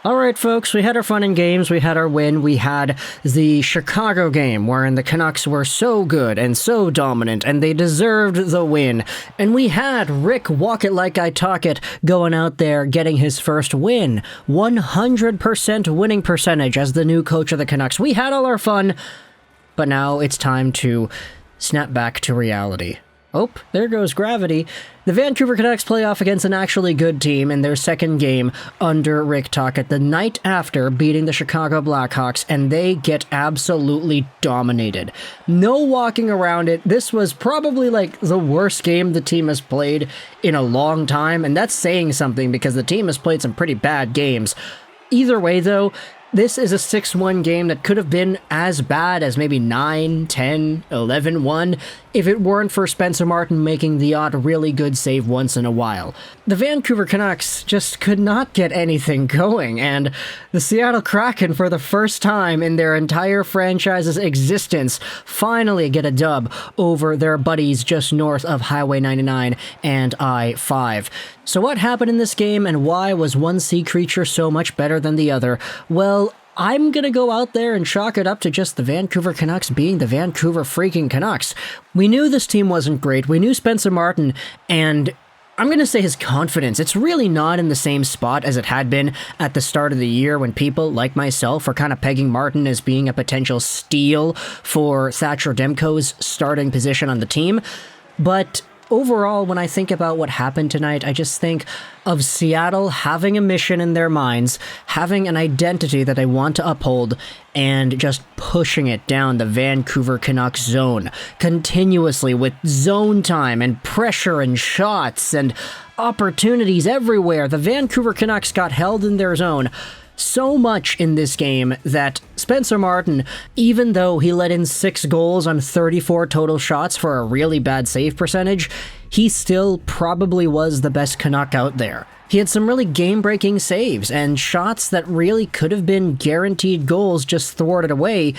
Alright folks, we had our fun and games, we had our win, we had the Chicago game wherein the Canucks were so good and so dominant and they deserved the win, and we had Rick Walk It Like I Talk It going out there getting his first win. 100% winning percentage as the new coach of the Canucks. We had all our fun, but now it's time to snap back to reality. Oh, there goes gravity. The Vancouver Canucks play off against an actually good team in their second game under Rick Tocchet the night after beating the Chicago Blackhawks, and they get absolutely dominated. No walking around it. This was probably like the worst game the team has played in a long time, and that's saying something because the team has played some pretty bad games. Either way, though, this is a 6-1 game that could have been as bad as maybe 9, 10, 11-1 if it weren't for Spencer Martin making the odd really good save once in a while. The Vancouver Canucks just could not get anything going, and the Seattle Kraken, for the first time in their entire franchise's existence, finally get a dub over their buddies just north of Highway 99 and I-5. So what happened in this game, and why was one sea creature so much better than the other? Well, I'm gonna go out there and chalk it up to just the Vancouver Canucks being the Vancouver freaking Canucks. We knew this team wasn't great, we knew Spencer Martin, and I'm gonna say his confidence, it's really not in the same spot as it had been at the start of the year when people, like myself, were kind of pegging Martin as being a potential steal for Thatcher Demko's starting position on the team. But overall, when I think about what happened tonight, I just think of Seattle having a mission in their minds, having an identity that they want to uphold, and just pushing it down the Vancouver Canucks zone continuously with zone time and pressure and shots and opportunities everywhere. The Vancouver Canucks got held in their zone so much in this game that Spencer Martin, even though he let in 6 goals on 34 total shots for a really bad save percentage, he still probably was the best Canuck out there. He had some really game-breaking saves and shots that really could have been guaranteed goals just thwarted away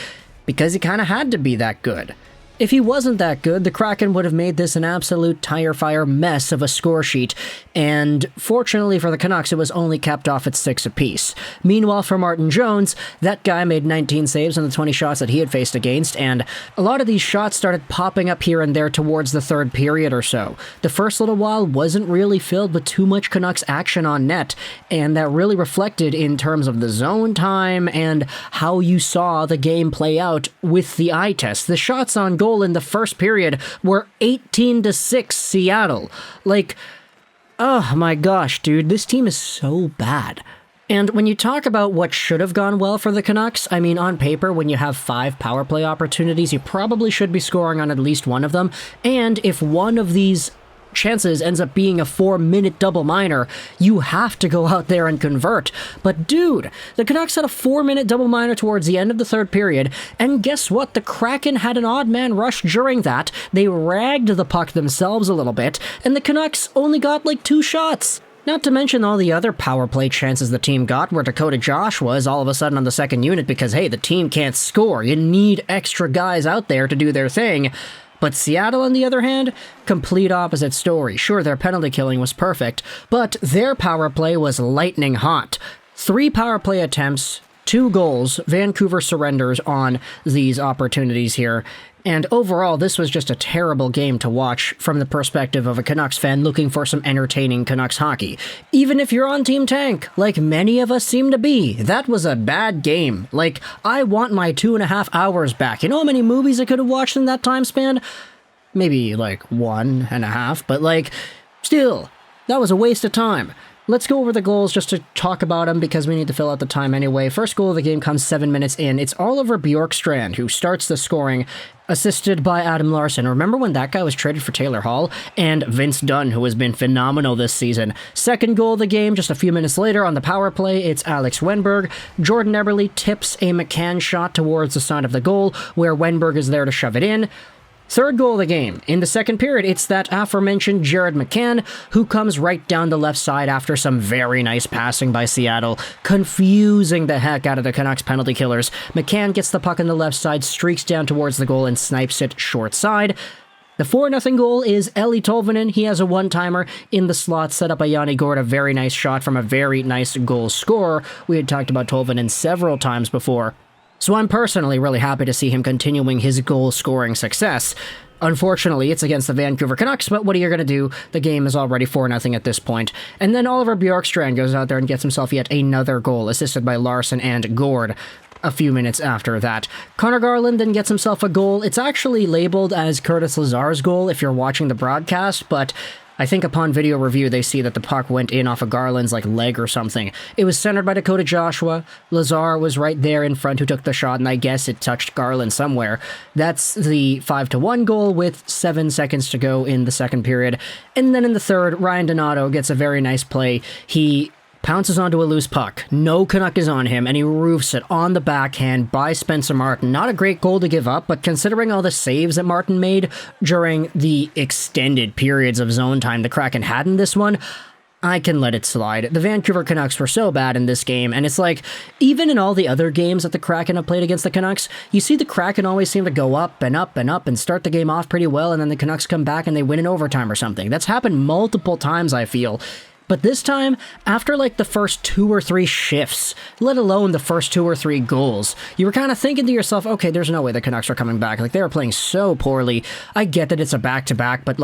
because he kind of had to be that good. If he wasn't that good, the Kraken would have made this an absolute tire-fire mess of a score sheet, and fortunately for the Canucks, it was only capped off at 6 apiece. Meanwhile, for Martin Jones, that guy made 19 saves on the 20 shots that he had faced against, and a lot of these shots started popping up here and there towards the third period or so. The first little while wasn't really filled with too much Canucks action on net, and that really reflected in terms of the zone time and how you saw the game play out with the eye test. The shots on goal in the first period were 18-6 Seattle. Like, oh my gosh, dude, this team is so bad. And when you talk about what should have gone well for the Canucks, I mean, on paper, when you have 5 power play opportunities, you probably should be scoring on at least one of them. And if one of these chances ends up being a 4-minute double minor, you have to go out there and convert. But dude, the Canucks had a 4-minute double minor towards the end of the third period, and guess what? The Kraken had an odd man rush during that. They ragged the puck themselves a little bit, and the Canucks only got like 2 shots. Not to mention all the other power play chances the team got where Dakota Josh was all of a sudden on the second unit because, hey, the team can't score. You need extra guys out there to do their thing. But Seattle, on the other hand, complete opposite story. Sure, their penalty killing was perfect, but their power play was lightning hot. 3 power play attempts, 2 goals. Vancouver surrenders on these opportunities here. And overall, this was just a terrible game to watch from the perspective of a Canucks fan looking for some entertaining Canucks hockey. Even if you're on Team Tank, like many of us seem to be, that was a bad game. Like, I want my 2.5 hours back. You know how many movies I could have watched in that time span? Maybe like 1.5, but like, still, that was a waste of time. Let's go over the goals just to talk about them because we need to fill out the time anyway. First goal of the game comes 7 minutes in. It's Oliver Bjorkstrand who starts the scoring, assisted by Adam Larsson. Remember when that guy was traded for Taylor Hall? And Vince Dunn, who has been phenomenal this season. Second goal of the game, just a few minutes later on the power play, it's Alex Wenberg. Jordan Eberle tips a McCann shot towards the side of the goal, where Wenberg is there to shove it in. Third goal of the game. In the second period, it's that aforementioned Jared McCann, who comes right down the left side after some very nice passing by Seattle, confusing the heck out of the Canucks penalty killers. McCann gets the puck on the left side, streaks down towards the goal, and snipes it short side. The 4-0 goal is Eli Tolvanen. He has a one-timer in the slot set up by Yanni Gourde. A very nice shot from a very nice goal scorer. We had talked about Tolvanen several times before. So I'm personally really happy to see him continuing his goal-scoring success. Unfortunately, it's against the Vancouver Canucks, but what are you going to do? The game is already 4-0 at this point. And then Oliver Bjorkstrand goes out there and gets himself yet another goal, assisted by Larson and Gourde. A few minutes after that, Conor Garland then gets himself a goal. It's actually labeled as Curtis Lazar's goal if you're watching the broadcast, but I think upon video review they see that the puck went in off of Garland's leg or something. It was centered by Dakota Joshua. Lazar was right there in front who took the shot, and I guess it touched Garland somewhere. That's the 5-1 goal with 7 seconds to go in the second period. And then in the third, Ryan Donato gets a very nice play. He pounces onto a loose puck. No Canuck is on him, and he roofs it on the backhand by Spencer Martin. Not a great goal to give up, but considering all the saves that Martin made during the extended periods of zone time the Kraken had in this one, I can let it slide. The Vancouver Canucks were so bad in this game, and it's even in all the other games that the Kraken have played against the Canucks, you see the Kraken always seem to go up and up and up and start the game off pretty well, and then the Canucks come back and they win in overtime or something. That's happened multiple times, I feel. But this time, after the first 2 or 3 shifts, let alone the first 2 or 3 goals, you were kind of thinking to yourself, okay, there's no way the Canucks are coming back. They were playing so poorly. I get that it's a back-to-back, but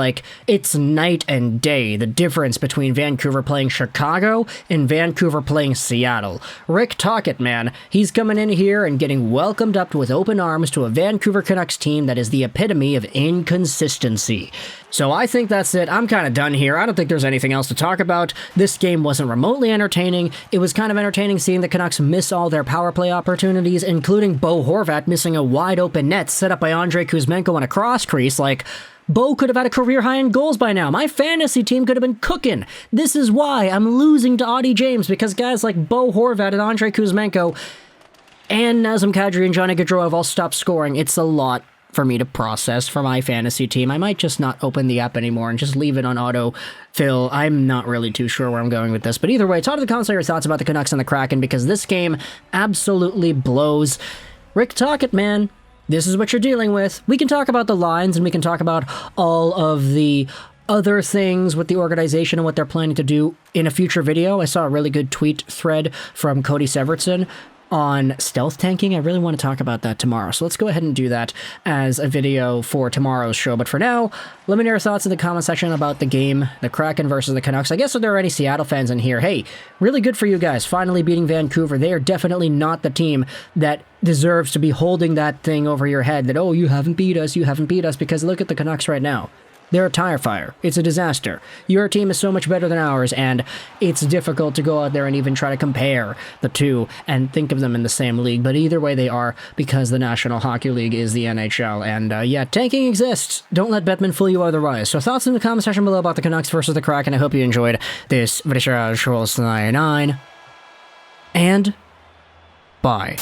it's night and day, the difference between Vancouver playing Chicago and Vancouver playing Seattle. Rick Tocchet, man, he's coming in here and getting welcomed up with open arms to a Vancouver Canucks team that is the epitome of inconsistency. So I think that's it. I'm kind of done here. I don't think there's anything else to talk about. This game wasn't remotely entertaining. It was kind of entertaining seeing the Canucks miss all their power play opportunities, including Bo Horvat missing a wide-open net set up by Andrei Kuzmenko on a cross crease. Bo could have had a career high in goals by now. My fantasy team could have been cooking. This is why I'm losing to Audie James, because guys like Bo Horvat and Andrei Kuzmenko and Nazem Kadri and Johnny Gaudreau have all stopped scoring. It's a lot for me to process for my fantasy team. I might just not open the app anymore and just leave it on autofill. I'm not really too sure where I'm going with this, but either way, talk to the comments on your thoughts about the Canucks and the Kraken, because this game absolutely blows. Rick Tocchet, man, this is what you're dealing with. We can talk about the lines, and we can talk about all of the other things with the organization and what they're planning to do in a future video. I saw a really good tweet thread from Cody Severson on stealth tanking. I really want to talk about that tomorrow, so let's go ahead and do that as a video for tomorrow's show. But for now, let me know your thoughts in the comment section about the game, the Kraken versus the Canucks. I guess if there are any Seattle fans in here, hey, really good for you guys finally beating Vancouver. They are definitely not the team that deserves to be holding that thing over your head that, oh, you haven't beat us, because look at the Canucks right now. They're a tire fire. It's a disaster. Your team is so much better than ours, and it's difficult to go out there and even try to compare the two and think of them in the same league. But either way they are, because the National Hockey League is the NHL. And yeah, tanking exists. Don't let Bettman fool you otherwise. So thoughts in the comment section below about the Canucks versus the Kraken. I hope you enjoyed this video. And bye.